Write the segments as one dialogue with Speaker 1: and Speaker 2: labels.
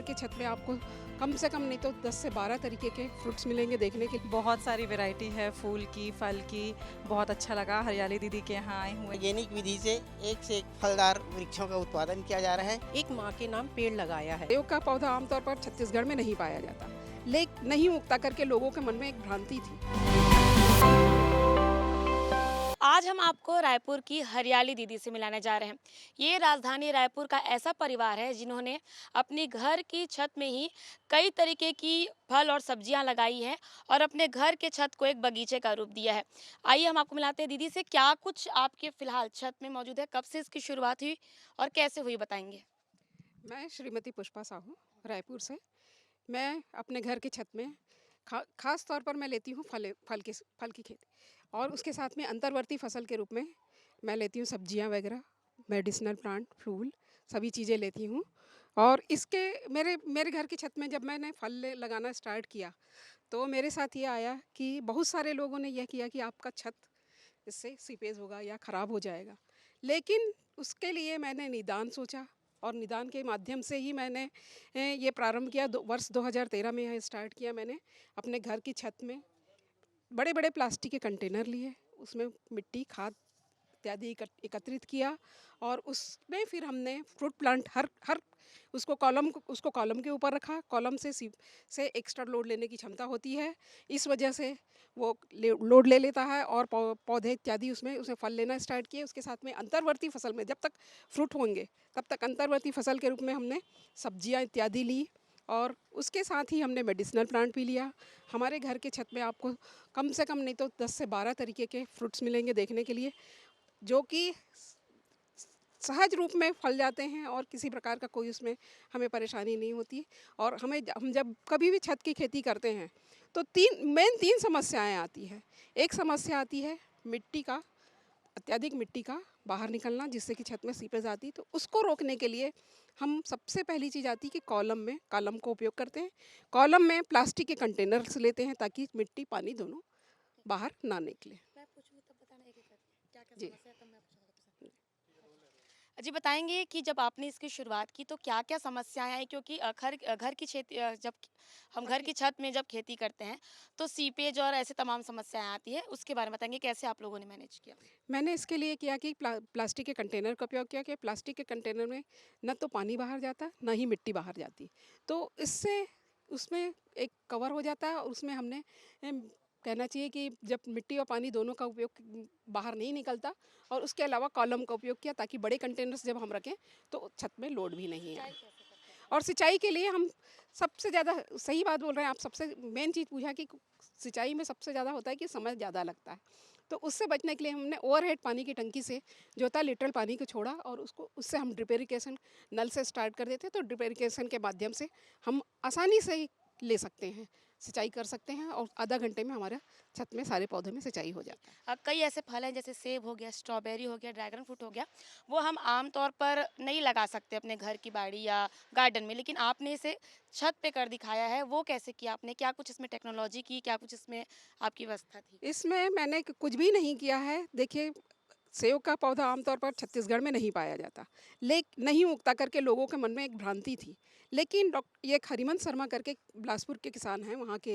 Speaker 1: के छत पे आपको कम से कम नहीं तो 10 से 12 तरीके के फ्रूट्स मिलेंगे देखने के लिए।
Speaker 2: बहुत सारी वैरायटी है फूल की, फल की। बहुत अच्छा लगा हरियाली दीदी के यहाँ आए हुए।
Speaker 3: वैज्ञानिक विधि से एक से एक फलदार वृक्षों का उत्पादन किया जा रहा है।
Speaker 4: एक माँ के नाम पेड़ लगाया है।
Speaker 1: सेव का पौधा आमतौर पर छत्तीसगढ़ में नहीं पाया जाता, लेकिन नहीं उगता करके लोगों के मन में एक भ्रांति थी।
Speaker 5: आज हम आपको रायपुर की हरियाली दीदी से मिलाने जा रहे हैं। ये राजधानी रायपुर का ऐसा परिवार है जिन्होंने अपनी घर की छत में ही कई तरीके की फल और सब्जियां लगाई हैं और अपने घर के छत को एक बगीचे का रूप दिया है। आइए हम आपको मिलाते हैं दीदी से, क्या कुछ आपके फिलहाल छत में मौजूद है, कब से इसकी शुरुआत हुई और कैसे हुई, बताएंगे।
Speaker 1: मैं श्रीमती पुष्पा साहू रायपुर से। मैं अपने घर की छत में खास तौर पर मैं लेती हूँ फल की खेती, और उसके साथ में अंतर्वर्ती फसल के रूप में मैं लेती हूँ सब्जियाँ वगैरह, मेडिसिनल प्लांट, फूल, सभी चीज़ें लेती हूँ। और इसके मेरे घर की छत में जब मैंने फल लगाना स्टार्ट किया तो मेरे साथ ये आया कि बहुत सारे लोगों ने यह किया कि आपका छत इससे सीपेज होगा या ख़राब हो जाएगा। लेकिन उसके लिए मैंने निदान सोचा और निदान के माध्यम से ही मैंने ये प्रारंभ किया। वर्ष 2013 में यह स्टार्ट किया। मैंने अपने घर की छत में बड़े बड़े प्लास्टिक के कंटेनर लिए, उसमें मिट्टी, खाद इत्यादि एकत्रित किया और उसमें फिर हमने फ्रूट प्लांट हर उसको कॉलम के ऊपर रखा। कॉलम से एक्स्ट्रा लोड लेने की क्षमता होती है, इस वजह से वो लोड ले लेता है और पौधे इत्यादि उसमें फल लेना स्टार्ट किए। उसके साथ में अंतर्वर्ती फसल में जब तक फ्रूट होंगे तब तक अंतर्वर्ती फसल के रूप में हमने सब्जियां इत्यादि ली, और उसके साथ ही हमने मेडिसिनल प्लांट भी लिया। हमारे घर के छत में आपको कम से कम नहीं तो 10 से 12 तरीके के फ्रूट्स मिलेंगे देखने के लिए, जो कि सहज रूप में फल जाते हैं और किसी प्रकार का कोई उसमें हमें परेशानी नहीं होती। और हम जब कभी भी छत की खेती करते हैं तो तीन समस्याएं आती है। एक समस्या आती है मिट्टी का, अत्यधिक मिट्टी का बाहर निकलना, जिससे कि छत में सीपेज आती, तो उसको रोकने के लिए हम सबसे पहली चीज़ आती है कि कॉलम को उपयोग करते हैं। कॉलम में प्लास्टिक के कंटेनर्स लेते हैं ताकि मिट्टी पानी दोनों बाहर ना निकले। जी
Speaker 5: जी, बताएंगे कि जब आपने इसकी शुरुआत की तो क्या क्या समस्याएं आई, क्योंकि घर की खेती जब हम घर की छत में जब खेती करते हैं तो सीपेज और ऐसे तमाम समस्याएं आती है, उसके बारे में बताएंगे कैसे आप लोगों ने मैनेज किया।
Speaker 1: मैंने इसके लिए किया कि प्लास्टिक के कंटेनर का उपयोग किया कि प्लास्टिक के कंटेनर में न तो पानी बाहर जाता न ही मिट्टी बाहर जाती, तो इससे उसमें एक कवर हो जाता है। और उसमें हमने कहना चाहिए कि जब मिट्टी और पानी दोनों का उपयोग बाहर नहीं निकलता, और उसके अलावा कॉलम का उपयोग किया ताकि बड़े कंटेनर्स जब हम रखें तो छत में लोड भी नहीं आए। और सिंचाई के लिए हम सबसे ज़्यादा, सही बात बोल रहे हैं आप, सबसे मेन चीज़ पूछा कि सिंचाई में सबसे ज़्यादा होता है कि समय ज़्यादा लगता है, तो उससे बचने के लिए हमने ओवरहेड पानी की टंकी से जो होता है लिटरल पानी को छोड़ा, और उससे हम ड्रिप इरिगेशन नल से स्टार्ट कर देते हैं। तो ड्रिप इरिगेशन के माध्यम से हम आसानी से ले सकते हैं, सिंचाई कर सकते हैं, और आधा घंटे में हमारा छत में सारे पौधों में सिंचाई हो जाता है।
Speaker 5: कई ऐसे फल हैं जैसे सेब हो गया, स्ट्रॉबेरी हो गया, ड्रैगन फ्रूट हो गया, वो हम आम तौर पर नहीं लगा सकते अपने घर की बाड़ी या गार्डन में, लेकिन आपने इसे छत पे कर दिखाया है। वो कैसे किया आपने, क्या कुछ इसमें टेक्नोलॉजी की, क्या कुछ इसमें आपकी व्यवस्था थी।
Speaker 1: इसमें मैंने कुछ भी नहीं किया है। देखिए, सेव का पौधा आमतौर पर छत्तीसगढ़ में नहीं पाया जाता, लेकिन नहीं उगता करके लोगों के मन में एक भ्रांति थी। लेकिन ये हरिमन शर्मा करके बिलासपुर के किसान हैं, वहाँ के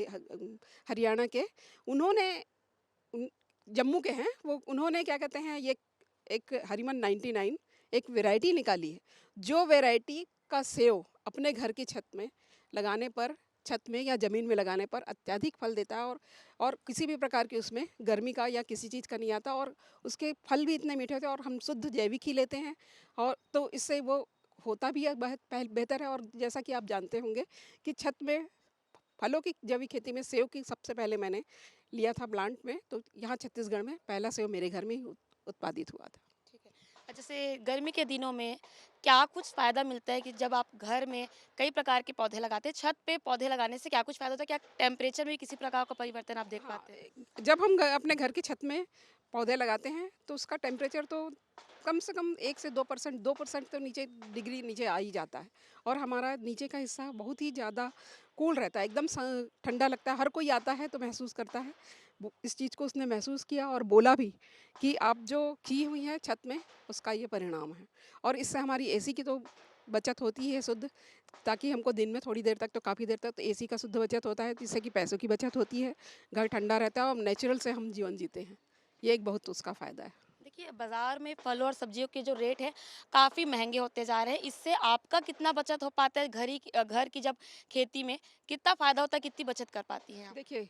Speaker 1: हरियाणा के, उन्होंने जम्मू के हैं वो, उन्होंने क्या कहते हैं, ये एक हरिमन 99 एक वैरायटी निकाली है, जो वैरायटी का सेव अपने घर की छत में लगाने पर, छत में या ज़मीन में लगाने पर अत्यधिक फल देता है, और किसी भी प्रकार की उसमें गर्मी का या किसी चीज़ का नहीं आता, और उसके फल भी इतने मीठे होते हैं, और हम शुद्ध जैविक ही लेते हैं, और तो इससे वो होता भी है बहुत बेहतर है। और जैसा कि आप जानते होंगे कि छत में फलों की जैविक खेती में सेव की सबसे पहले मैंने लिया था प्लांट में, तो यहाँ छत्तीसगढ़ में पहला सेव मेरे घर में ही उत्पादित हुआ था।
Speaker 5: ठीक है। जैसे गर्मी के दिनों में क्या कुछ फ़ायदा मिलता है कि जब आप घर में कई प्रकार के पौधे लगाते हैं, छत पे पौधे लगाने से क्या कुछ फ़ायदा होता है? क्या टेम्परेचर में किसी प्रकार का परिवर्तन आप देख
Speaker 1: हाँ,
Speaker 5: पाते हैं?
Speaker 1: जब हम अपने घर की छत में पौधे लगाते हैं तो उसका टेम्परेचर तो कम से कम 1 से 2% तो नीचे डिग्री नीचे आ ही जाता है, और हमारा नीचे का हिस्सा बहुत ही ज़्यादा कूल रहता है, एकदम ठंडा लगता है। हर कोई आता है तो महसूस करता है, इस चीज़ को उसने महसूस किया और बोला भी कि आप जो की हुई है छत में उसका ये परिणाम है। और इससे हमारी एसी की तो बचत होती है शुद्ध, ताकि हमको दिन में थोड़ी देर तक तो काफ़ी देर तक तो एसी का शुद्ध बचत होता है, जिससे कि पैसों की बचत होती है, घर ठंडा रहता है और नेचुरल से हम जीवन जीते हैं। ये एक बहुत उसका फ़ायदा है।
Speaker 5: देखिए, बाज़ार में फल और सब्जियों के जो रेट है काफ़ी महँगे होते जा रहे हैं। इससे आपका कितना बचत हो पाता है घर की जब खेती में कितना फ़ायदा होता है, कितनी बचत कर पाती हैं आप?
Speaker 1: देखिए,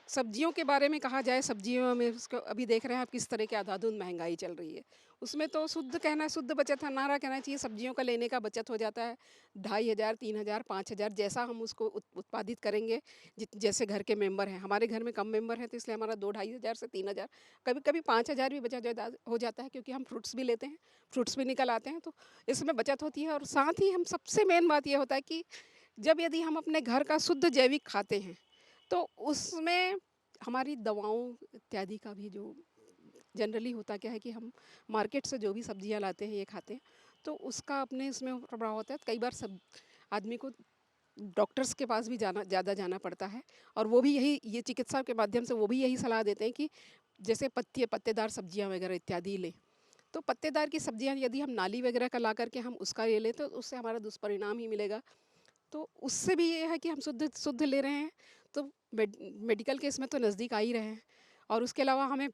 Speaker 1: सब्जियों के बारे में कहा जाए, सब्जियों में उसको अभी देख रहे हैं आप किस तरह की अंधाधुंध महंगाई चल रही है। उसमें तो शुद्ध कहना, शुद्ध बचत नारा कहना चाहिए। सब्जियों का लेने का बचत हो जाता है 2500, 3000, 5000, जैसा हम उसको उत्पादित करेंगे। जैसे घर के मेंबर हैं, हमारे घर में कम मेंबर हैं तो इसलिए हमारा 2-2500 से 3000, कभी कभी 5000 भी बचत हो जाता है, क्योंकि हम फ्रूट्स भी लेते हैं, फ्रूट्स भी निकल आते हैं, तो इसमें बचत होती है। और साथ ही हम सबसे मेन बात ये होता है कि जब यदि हम अपने घर का शुद्ध जैविक खाते हैं तो उसमें हमारी दवाओं इत्यादि का भी जो जनरली होता क्या है कि हम मार्केट से जो भी सब्जियां लाते हैं ये खाते हैं, तो उसका अपने इसमें प्रभाव होता है। कई बार सब आदमी को डॉक्टर्स के पास भी ज़्यादा जाना पड़ता है, और वो भी यही, ये चिकित्सा के माध्यम से वो भी यही सलाह देते हैं कि जैसे पत्तेदार सब्जियां वगैरह इत्यादि लें। तो पत्तेदार की सब्जियां यदि हम नाली वगैरह का ला करके हम उसका ले लें तो उससे हमारा दुष्परिणाम ही मिलेगा। तो उससे भी ये है कि हम शुद्ध शुद्ध ले रहे हैं, तो मेडिकल के इसमें तो नज़दीक आ ही रहे हैं। और उसके अलावा हमें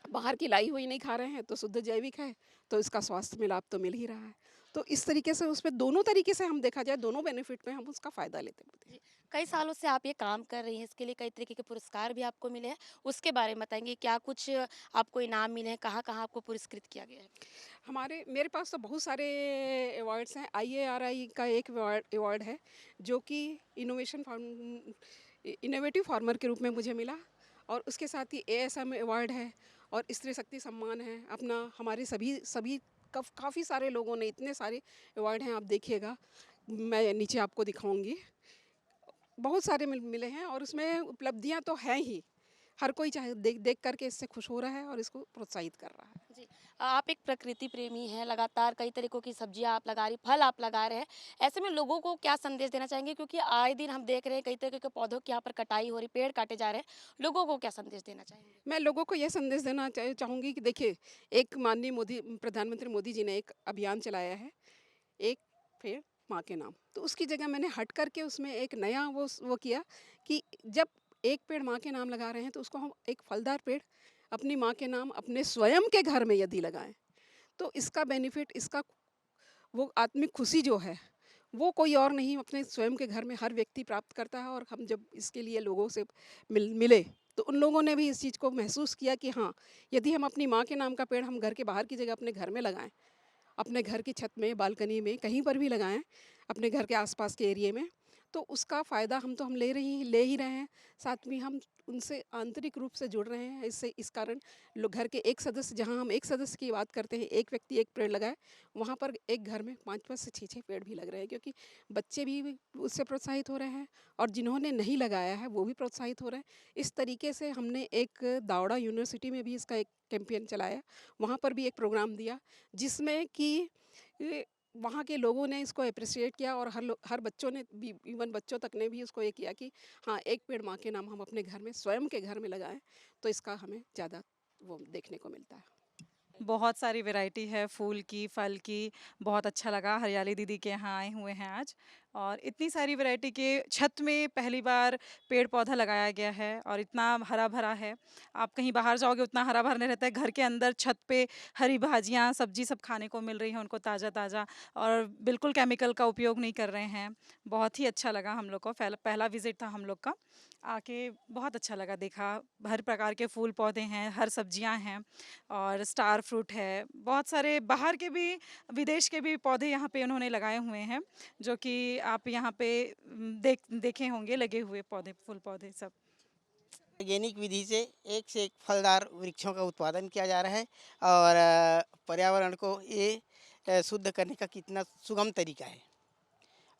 Speaker 1: बाहर की लाई हुई नहीं खा रहे हैं, तो शुद्ध जैविक है, तो इसका स्वास्थ्य में लाभ तो मिल ही रहा है। तो इस तरीके से उसमें दोनों तरीके से हम देखा जाए, दोनों बेनिफिट में हम उसका फ़ायदा लेते होते हैं।
Speaker 5: कई सालों से आप ये काम कर रही हैं, इसके लिए कई तरीके के पुरस्कार भी आपको मिले हैं, उसके बारे में बताएँगे? क्या कुछ आपको इनाम मिले हैं? कहाँ-कहाँ आपको पुरस्कृत किया गया है?
Speaker 1: मेरे पास तो बहुत सारे अवार्ड्स हैं। IARI का एक अवार्ड है, जो कि इनोवेटिव फार्मर के रूप में मुझे मिला, और उसके साथ ही ASM अवार्ड है, और स्त्री शक्ति सम्मान है अपना। हमारे सभी सभी काफ़ी सारे लोगों ने, इतने सारे अवार्ड हैं, आप देखिएगा, मैं नीचे आपको दिखाऊंगी। बहुत सारे मिले हैं, और उसमें उपलब्धियां तो हैं ही। हर कोई चाहे देख देख करके इससे खुश हो रहा है और इसको प्रोत्साहित कर रहा है।
Speaker 5: जी। आप एक प्रकृति प्रेमी हैं, लगातार कई तरीकों की सब्जियाँ आप लगा रही, फल आप लगा रहे हैं। ऐसे में लोगों को क्या संदेश देना चाहेंगे? क्योंकि आए दिन हम देख रहे हैं कई तरीके के पौधों की यहाँ पर कटाई हो रही, पेड़ काटे जा रहे हैं। लोगों को क्या संदेश देना चाहेंगे?
Speaker 1: मैं लोगों को यह संदेश देना चाहूँगी कि देखिए, एक माननीय प्रधानमंत्री मोदी जी ने एक अभियान चलाया है, एक पेड़ माँ के नाम। तो उसकी जगह मैंने हट करके उसमें एक नया वो किया कि जब एक पेड़ माँ के नाम लगा रहे हैं, तो उसको हम एक फलदार पेड़ अपनी माँ के नाम अपने स्वयं के घर में यदि लगाएं, तो इसका बेनिफिट, इसका वो आत्मिक खुशी जो है, वो कोई और नहीं अपने स्वयं के घर में हर व्यक्ति प्राप्त करता है। और हम जब इसके लिए लोगों से मिले, तो उन लोगों ने भी इस चीज़ को महसूस किया कि हाँ, यदि हम अपनी माँ के नाम का पेड़ हम घर के बाहर की जगह अपने घर में लगाएं, अपने घर की छत में, बालकनी में, कहीं पर भी लगाएं, अपने घर के आसपास के एरिया में, तो उसका फ़ायदा हम ले ही रहे हैं। साथ में हम उनसे आंतरिक रूप से जुड़ रहे हैं। इससे इस कारण लोग घर के एक सदस्य, जहां हम एक सदस्य की बात करते हैं, एक व्यक्ति एक पेड़ लगाए, वहां पर एक घर में 5-5 से 6-6 पेड़ भी लग रहे हैं, क्योंकि बच्चे भी उससे प्रोत्साहित हो रहे हैं, और जिन्होंने नहीं लगाया है वो भी प्रोत्साहित हो रहे हैं। इस तरीके से हमने एक दावड़ा यूनिवर्सिटी में भी इसका एक कैंपेन चलाया, वहाँ पर भी एक प्रोग्राम दिया, जिसमें कि वहाँ के लोगों ने इसको अप्रिशिएट किया, और हर बच्चों ने भी, इवन बच्चों तक ने भी इसको ये किया कि हाँ, एक पेड़ माँ के नाम हम अपने घर में, स्वयं के घर में लगाएं, तो इसका हमें ज़्यादा वो देखने को मिलता है।
Speaker 2: बहुत सारी वैरायटी है फूल की, फल की। बहुत अच्छा लगा, हरियाली दीदी के यहाँ आए हुए हैं आज, और इतनी सारी वैरायटी के छत में पहली बार पेड़ पौधा लगाया गया है, और इतना हरा भरा है। आप कहीं बाहर जाओगे उतना हरा भरा नहीं रहता है। घर के अंदर छत पे हरी भाजियाँ, सब्जी सब खाने को मिल रही हैं उनको, ताज़ा ताज़ा, और बिल्कुल केमिकल का उपयोग नहीं कर रहे हैं। बहुत ही अच्छा लगा हम लोग को, पहला विजिट था हम लोग का। आके बहुत अच्छा लगा, देखा हर प्रकार के फूल पौधे हैं, हर सब्जियां हैं, और स्टार फ्रूट है। बहुत सारे बाहर के भी, विदेश के भी पौधे यहाँ पे उन्होंने लगाए हुए हैं, जो कि आप यहाँ पे देखे होंगे लगे हुए पौधे, फूल पौधे सब।
Speaker 3: वैज्ञानिक विधि से एक फलदार वृक्षों का उत्पादन किया जा रहा है, और पर्यावरण को ये शुद्ध करने का कितना सुगम तरीका है।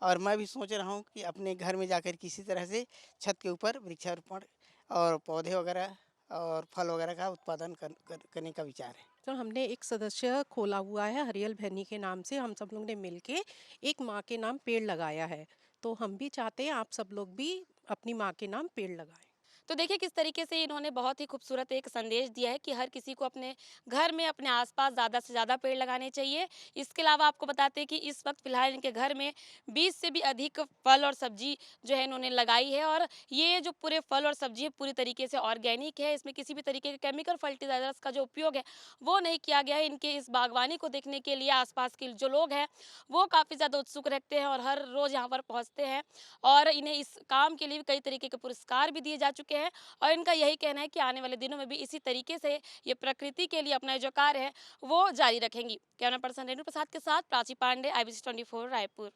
Speaker 3: और मैं भी सोच रहा हूँ कि अपने घर में जाकर किसी तरह से छत के ऊपर वृक्षारोपण और पौधे वगैरह और फल वगैरह का उत्पादन करने का विचार है।
Speaker 4: तो हमने एक सदस्य खोला हुआ है हरियल भैनी के नाम से, हम सब लोग ने मिलके एक माँ के नाम पेड़ लगाया है। तो हम भी चाहते हैं आप सब लोग भी अपनी माँ के नाम पेड़ लगाएं।
Speaker 5: तो देखिए किस तरीके से इन्होंने बहुत ही खूबसूरत एक संदेश दिया है कि हर किसी को अपने घर में अपने आसपास ज़्यादा से ज़्यादा पेड़ लगाने चाहिए। इसके अलावा आपको बताते हैं कि इस वक्त फ़िलहाल इनके घर में 20 से भी अधिक फल और सब्जी जो है इन्होंने लगाई है, और ये जो पूरे फल और सब्जी है पूरी तरीके से ऑर्गेनिक है। इसमें किसी भी तरीके के केमिकल फर्टिलाइजर्स का जो उपयोग है वो नहीं किया गया है। इनके इस बागवानी को देखने के लिए आसपास के जो लोग हैं वो काफ़ी ज़्यादा उत्सुक रखते हैं और हर रोज़ यहाँ पर पहुँचते हैं, और इन्हें इस काम के लिए भी कई तरीके के पुरस्कार भी दिए जा चुके हैं। और इनका यही कहना है कि आने वाले दिनों में भी इसी तरीके से ये प्रकृति के लिए अपना जो कार्य है वो जारी रखेंगी। कैमरा पर्सन रेणु प्रसाद के साथ प्राची पांडे, IBC 24 रायपुर।